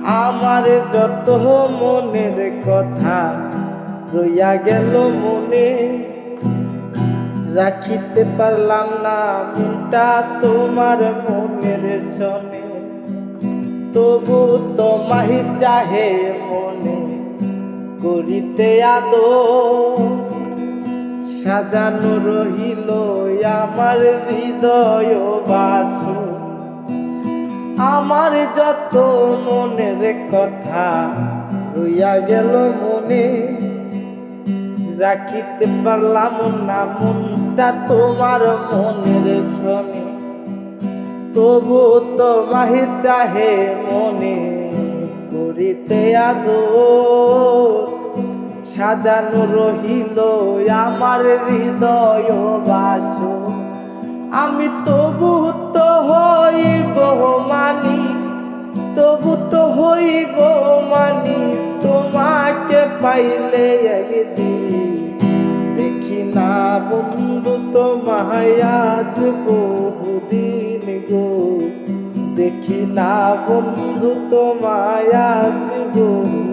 আমার যত মনের কথা রইয়া গেল মনে, রাখিতে পারলাম না মনটা তোমার মনের শোনে। তবু তোমায় চাহে মনে করিতে আদর, সাজানো রহিল আমার হৃদয় বাসর। আমার যত মনের কথা রইয়া গেল মনে, রাখিতে পারলাম না মনটা তোমার মনের শোনে। তবু তোমায় চাহে মনে করিতে আদর, সাজানো রহিল আমার হৃদয় বাসর। আমি তবু তো হইব মানি, তবু তো হইব মানি তোমাকে পাইলে একদিন। দেখি না বন্ধু তোমায় আজ বহুদিন গো, দেখি না বন্ধু তোমায় আজ বহুদিন।